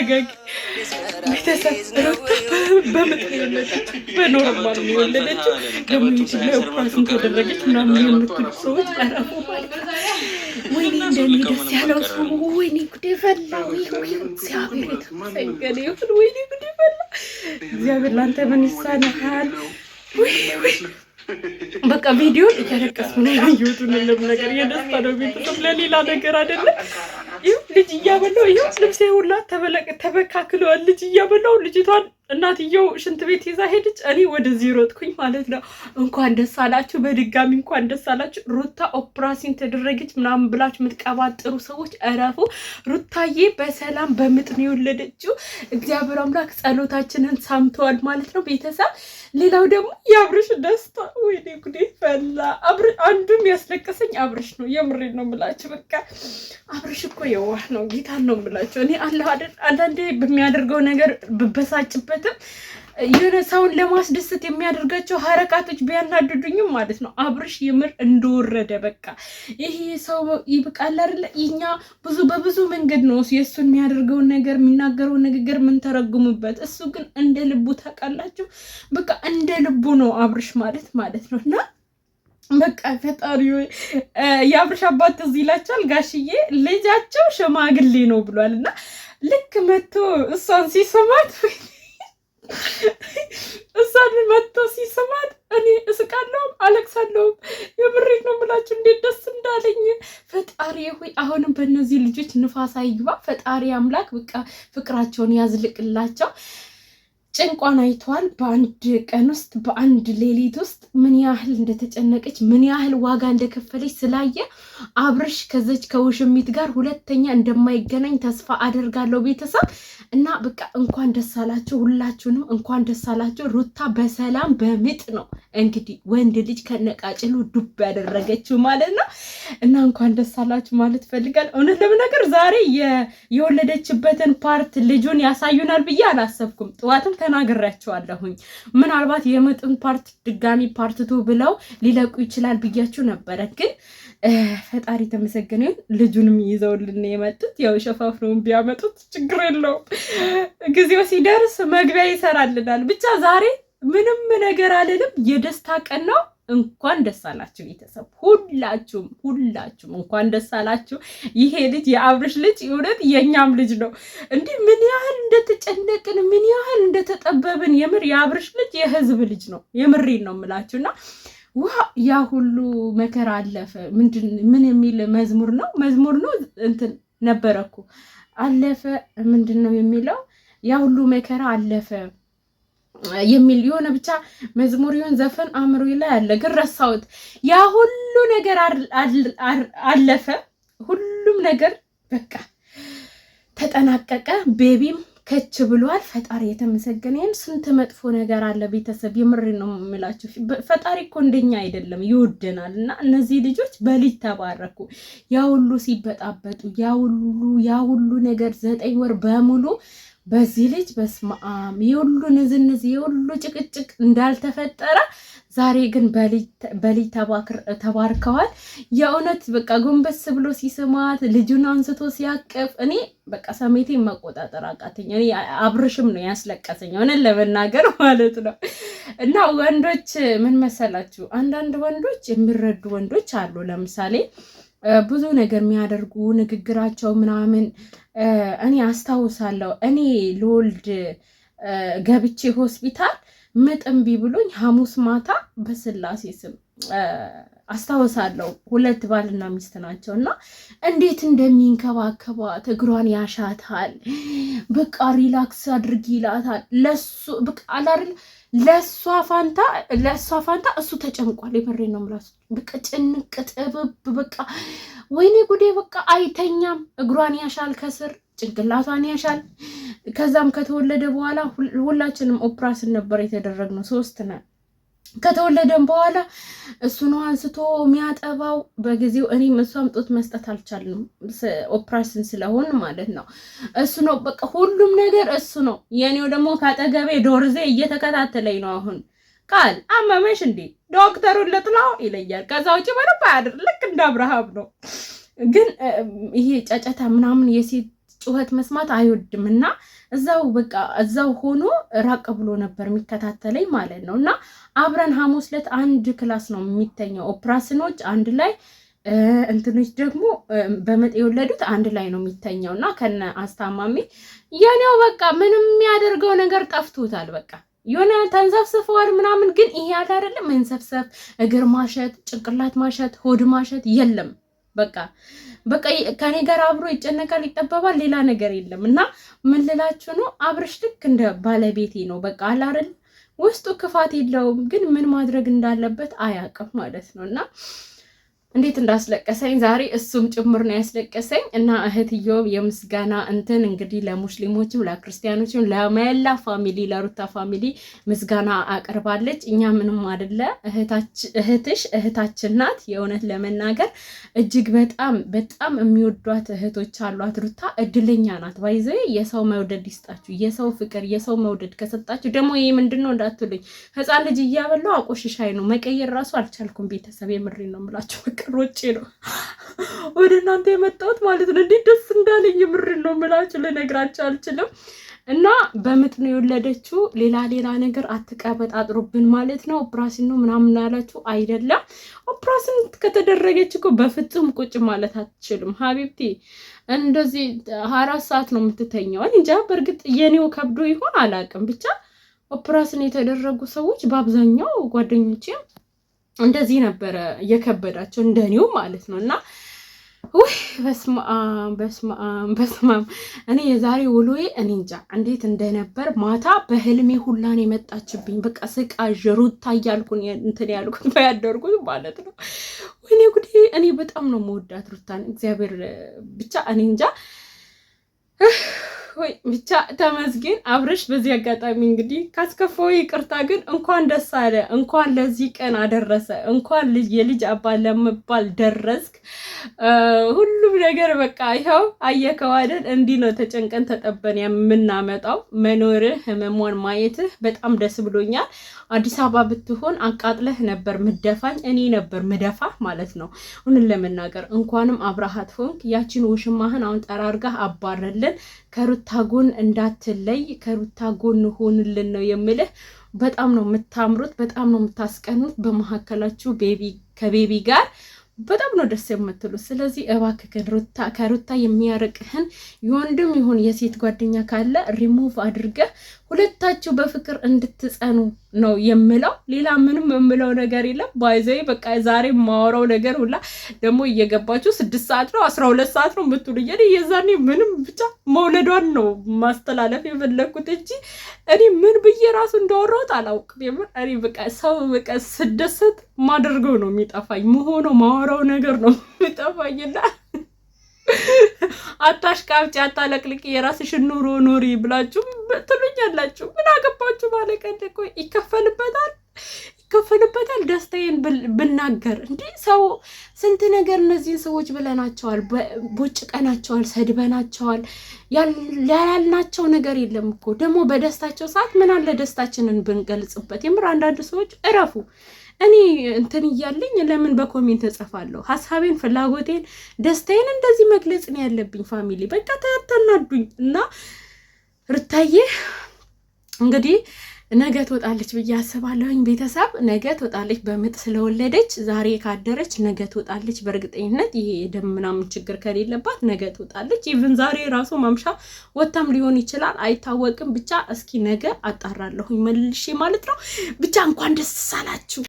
ተረጋጊ። ቤተሰብ በምጥ የወለደች በኖርማል የወለደችው ደግሞ ዩቲዩብ ላይ ኦፕራሽን ተደረገች ምናምን የምትሉ ሰዎች አረፉ ማለት ነው። ወይኔ እንደኔ ደስ ያለው ሰው ወይኔ ጉዴ ፈላ። እግዚአብሔር የተመሰገነ ይሁን። ወይኔ ጉዴ ፈላ። እግዚአብሔር ላንተ ምን ይሳናሃል? በቃ ቪዲዮን እያለቀስኩ ነው ያየሁት። ሁሉም ነገር የደስታ ነው ቤተሰብ፣ ለሌላ ነገር አይደለም። ይኸው ልጅ እያበላሁ ይኸው ልብሴ ሁላ ተበካክለዋል። ልጅ እያበላሁ ልጅቷን እናትየው ሽንት ቤት ይዛ ሄደች። እኔ ወደዚህ ሮጥኩኝ ማለት ነው። እንኳን ደስ አላችሁ፣ በድጋሚ እንኳን ደስ አላችሁ። ሩታ ኦፕራሲን ተደረገች ምናምን ብላችሁ የምትቀባጥሩ ሰዎች እረፉ። ሩታዬ በሰላም በምጥ ነው የወለደችው። እግዚአብሔር አምላክ ጸሎታችንን ሰምተዋል ማለት ነው ቤተሰብ። ሌላው ደግሞ የአብርሽ ደስታ ወይኔ ጉዴ ፈላ። አንዱም ያስለቀሰኝ አብርሽ ነው። የምሬን ነው የምላችሁ። በቃ አብርሽ እኮ የዋህ ነው። ጌታን ነው የምላችሁ። እኔ አለ አይደል አንዳንዴ በሚያደርገው ነገር ብበሳጭበትም የሆነ ሰውን ለማስደሰት የሚያደርጋቸው ሀረካቶች ቢያናድዱኝም ማለት ነው አብርሽ የምር እንደወረደ በቃ ይሄ ሰው ይብቃል አይደለ? እኛ በብዙ መንገድ ነው የእሱን የሚያደርገውን ነገር የሚናገረውን ንግግር ምን ተረጉሙበት። እሱ ግን እንደ ልቡ ታውቃላችሁ፣ በቃ እንደ ልቡ ነው አብርሽ ማለት ነው። እና በቃ ፈጣሪ የአብርሽ አባት ትዝ ይላቸዋል። ጋሽዬ ልጃቸው ሽማግሌ ነው ብሏል። እና ልክ መቶ እሷን ሲስማት እኔ እስቃለሁም አለቅሳለሁም። የምሬት ነው የምላችሁ እንዴት ደስ እንዳለኝ። ፈጣሪ ሆይ አሁንም በእነዚህ ልጆች ንፋስ አይግባ። ፈጣሪ አምላክ በቃ ፍቅራቸውን ያዝልቅላቸው። ጭንቋን አይተዋል። በአንድ ቀን ውስጥ በአንድ ሌሊት ውስጥ ምን ያህል እንደተጨነቀች ምን ያህል ዋጋ እንደከፈለች ስላየ አብርሽ ከዘች ከውሽሚት ጋር ሁለተኛ እንደማይገናኝ ተስፋ አደርጋለሁ ቤተሰብ። እና በቃ እንኳን ደስ አላችሁ፣ ሁላችሁንም እንኳን ደስ አላችሁ። ሩታ በሰላም በምጥ ነው እንግዲህ ወንድ ልጅ ከነቃጭሉ ዱብ ያደረገችው ማለት ነው። እና እንኳን ደስ አላችሁ ማለት ፈልጋለሁ። እውነት ለመናገር ዛሬ የወለደችበትን ፓርት ልጁን ያሳዩናል ብዬ አላሰብኩም። ጠዋትም ተናግሬያቸዋለሁኝ። ምናልባት የምጥን ፓርት ድጋሚ ፓርትቱ ብለው ሊለቁ ይችላል ብያችሁ ነበረ። ግን ፈጣሪ ተመሰገነ ልጁንም ይዘውልን የመጡት። ያው ሸፋፍነውን ቢያመጡት ችግር የለውም፣ ጊዜው ሲደርስ መግቢያ ይሰራልናል። ብቻ ዛሬ ምንም ነገር አልልም፣ የደስታ ቀን ነው። እንኳን ደስ አላችሁ ቤተሰብ፣ ሁላችሁም እንኳን ደስ አላችሁ። ይሄ ልጅ የአብርሽ ልጅ እውነት የኛም ልጅ ነው። እንዲህ ምን ያህል እንደተጨነቅን ምን ያህል እንደተጠበብን፣ የምር የአብርሽ ልጅ የህዝብ ልጅ ነው። የምሬን ነው የምላችሁና ያ ሁሉ መከራ አለፈ። ምን የሚል መዝሙር ነው እንትን ነበረ እኮ አለፈ። ምንድን ነው የሚለው? ያ ሁሉ መከራ አለፈ የሚል የሆነ ብቻ መዝሙር ይሁን ዘፈን አእምሮ ላይ አለ፣ ግን ረሳሁት። ያ ሁሉ ነገር አለፈ፣ ሁሉም ነገር በቃ ተጠናቀቀ። ቤቢም ከች ብሏል። ፈጣሪ የተመሰገነ ይሁን። ስንት መጥፎ ነገር አለ ቤተሰብ፣ የምሬ ነው የምላችሁ። ፈጣሪ እኮ እንደኛ አይደለም፣ ይወደናል። እና እነዚህ ልጆች በልጅ ተባረኩ። ያ ሁሉ ሲበጣበጡ ያ ሁሉ ነገር 9 ወር በሙሉ በዚህ ልጅ በስማም የሁሉ ንዝንዝ የሁሉ ጭቅጭቅ እንዳልተፈጠረ ዛሬ ግን በልጅ ተባርከዋል። የእውነት በቃ ጎንበስ ብሎ ሲስማት ልጁን አንስቶ ሲያቅፍ እኔ በቃ ስሜቴን መቆጣጠር አቃተኝ። እኔ አብርሽም ነው ያስለቀሰኝ እውነት ለመናገር ማለት ነው። እና ወንዶች ምን መሰላችሁ፣ አንዳንድ ወንዶች የሚረዱ ወንዶች አሉ። ለምሳሌ ብዙ ነገር የሚያደርጉ ንግግራቸው ምናምን እኔ አስታውሳለሁ። እኔ ልወልድ ገብቼ ሆስፒታል ምጥ እምቢ ብሎኝ ሐሙስ ማታ በስላሴ ስም አስታውሳለሁ። 2 ባልና ሚስት ናቸው እና እንዴት እንደሚንከባከቧት እግሯን ያሻታል። በቃ ሪላክስ አድርጊ ይላታል። ለሱ በቃ አላርን ለሷ ፋንታ እሱ ተጨንቋል። የበሬ ነው ምላስ በቃ ጭንቅ ጥብብ በቃ ወይኔ ጉዴ በቃ አይተኛም። እግሯን ያሻል፣ ከስር ጭንቅላቷን ያሻል። ከዛም ከተወለደ በኋላ ሁላችንም ኦፕራሽን ነበር የተደረግነው፣ 3 ነን። ከተወለደም በኋላ እሱ ነው አንስቶ የሚያጠባው በጊዜው። እኔም እሷም ጡት መስጠት አልቻልንም ኦፕራሽን ስለሆን ማለት ነው። እሱ ነው በቃ ሁሉም ነገር እሱ ነው። የኔው ደግሞ ካጠገቤ ዶርዜ እየተከታተለኝ ነው። አሁን ቃል አመመሽ እንዴ ዶክተሩን ልጥላው ይለኛል። ከዛ ውጭ ምንም አያድር። ልክ እንደ አብርሃም ነው። ግን ይሄ ጫጫታ ምናምን የሴት ጩኸት መስማት አይወድምና እዛው በቃ እዛው ሆኖ ራቅ ብሎ ነበር የሚከታተለኝ ማለት ነው። እና አብረን ሐሙስ ዕለት አንድ ክላስ ነው የሚተኛው። ኦፕራሽኖች አንድ ላይ እንትኖች ደግሞ በምጥ የወለዱት አንድ ላይ ነው የሚተኛው እና ከነ አስታማሚ የኔው በቃ ምንም የሚያደርገው ነገር ጠፍቶታል። በቃ የሆነ ተንሰፍስፈዋል ምናምን፣ ግን ይሄ ያለ አይደለም መንሰፍሰፍ፣ እግር ማሸት፣ ጭንቅላት ማሸት፣ ሆድ ማሸት የለም። በቃ ከኔ ጋር አብሮ ይጨነቃል፣ ይጠበባል፣ ሌላ ነገር የለም። እና ምን ልላችሁ ነው አብርሽ ልክ እንደ ባለቤቴ ነው። በቃ አላረል ውስጡ ክፋት የለውም፣ ግን ምን ማድረግ እንዳለበት አያውቅም ማለት ነው። እና እንዴት እንዳስለቀሰኝ ዛሬ እሱም ጭምር ነው ያስለቀሰኝ። እና እህትየው የምስጋና እንትን እንግዲህ ለሙስሊሞችም ለክርስቲያኖችም ለመላ ፋሚሊ ለሩታ ፋሚሊ ምስጋና አቅርባለች። እኛ ምንም አይደለ፣ እህትሽ እህታችን ናት። የእውነት ለመናገር እጅግ በጣም በጣም የሚወዷት እህቶች አሏት። ሩታ እድለኛ ናት። ባይዘ የሰው መውደድ ይስጣችሁ፣ የሰው ፍቅር የሰው መውደድ ከሰጣችሁ ደግሞ ይሄ ምንድነው እንዳትሉኝ፣ ህፃን ልጅ እያበላው አቆሽሻይ ነው መቀየር ራሱ አልቻልኩም። ቤተሰብ የምሬ ነው የምላችሁ። ሮጬ ነው ወደ እናንተ የመጣሁት ማለት ነው። እንዴት ደስ እንዳለኝ የምሬን ነው የምላችሁ፣ ልነግራችሁ አልችልም። እና በምጥ ነው የወለደችው። ሌላ ነገር አትቀበጣጥሩብን ማለት ነው። ኦፕራሽን ነው ምናምን ያላችሁ አይደለም። ኦፕራሽን ከተደረገች እኮ በፍጹም ቁጭ ማለት አትችልም ሀቢብቲ። እንደዚህ 24 ሰዓት ነው የምትተኛው። እንጃ በእርግጥ የኔው ከብዶ ይሆን አላውቅም። ብቻ ኦፕራሽን የተደረጉ ሰዎች በአብዛኛው ጓደኞቼ እንደዚህ ነበረ የከበዳቸው እንደኔው ማለት ነው። እና ወይ በስማም እኔ የዛሬ ውሎዬ እኔ እንጃ እንዴት እንደነበር። ማታ በህልሜ ሁላን የመጣችብኝ በቃ ስቃዥ ሩታ እያልኩን እንትን ያልኩት ያደርጉት ማለት ነው። ወይኔ ጉዴ! እኔ በጣም ነው መወዳት ሩታን እግዚአብሔር ብቻ እኔ እንጃ ወይ ብቻ ተመስገን አብርሽ። በዚህ አጋጣሚ እንግዲህ ካስከፋው ይቅርታ፣ ግን እንኳን ደስ አለ፣ እንኳን ለዚህ ቀን አደረሰ፣ እንኳን የልጅ አባት ለመባል ደረስክ። ሁሉም ነገር በቃ ይኸው አየከው አይደል? እንዲህ ነው ተጨንቀን ተጠበን የምናመጣው። መኖርህ ህመሟን ማየትህ በጣም ደስ ብሎኛል። አዲስ አበባ ብትሆን አቃጥለህ ነበር ምደፋኝ፣ እኔ ነበር ምደፋ ማለት ነው። ሁንን ለመናገር እንኳንም አብረሃት ሆንክ። ያቺን ውሽማህን አሁን ጠራርጋህ አባረልን። ከሩታ ጎን እንዳትለይ፣ ከሩታ ጎን ሆንልን ነው የምልህ። በጣም ነው የምታምሩት፣ በጣም ነው የምታስቀኑት። በመካከላችሁ ከቤቢ ጋር በጣም ነው ደስ የምትሉት። ስለዚህ እባክህን ከሩታ የሚያርቅህን የወንድም ይሁን የሴት ጓደኛ ካለ ሪሙቭ አድርገህ ሁለታችሁ በፍቅር እንድትጸኑ ነው የምለው። ሌላ ምንም የምለው ነገር የለም። ባይዘይ በቃ ዛሬ ማወራው ነገር ሁላ ደግሞ እየገባችሁ 6 ሰዓት ነው 12 ሰዓት ነው የምትሉኝ። እኔ የዛኔ ምንም ብቻ መውለዷን ነው ማስተላለፍ የፈለኩት እንጂ እኔ ምን ብዬ ራሱ እንዳወራሁት አላውቅም። የምር እኔ በቃ ሰው በቃ ስደሰት ማደርገው ነው የሚጠፋኝ፣ መሆነው ማወራው ነገር ነው የሚጠፋኝና አታሽቃብጪ አታለቅልቂ የራስሽን ኑሮ ኑሪ ብላችሁ ትሉኛላችሁ። ምን አገባችሁ? ባለቀን እኮ ይከፈልበታል ደስታዬን ብናገር እንዴ። ሰው ስንት ነገር እነዚህን ሰዎች ብለናቸዋል፣ ቦጭቀናቸዋል፣ ሰድበናቸዋል። ያልናቸው ነገር የለም እኮ ደግሞ በደስታቸው ሰዓት ምን አለ ደስታችንን ብንገልጽበት። የምር አንዳንድ ሰዎች እረፉ። እኔ እንትን እያለኝ ለምን በኮሜንት እጽፋለሁ? ሀሳቤን፣ ፍላጎቴን፣ ደስታዬን እንደዚህ መግለጽ ነው ያለብኝ። ፋሚሊ በቃ ተናዱኝ። እና ሩታዬ እንግዲህ ነገ ትወጣለች ብዬ አስባለሁኝ። ቤተሰብ ነገ ትወጣለች፣ በምጥ ስለወለደች ዛሬ ካደረች ነገ ትወጣለች በእርግጠኝነት። ይሄ የደም ምናምን ችግር ከሌለባት ነገ ትወጣለች። ኢቭን ዛሬ ራሱ ማምሻ ወታም ሊሆን ይችላል፣ አይታወቅም። ብቻ እስኪ ነገ አጣራለሁኝ መልሼ ማለት ነው። ብቻ እንኳን ደስ አላችሁ።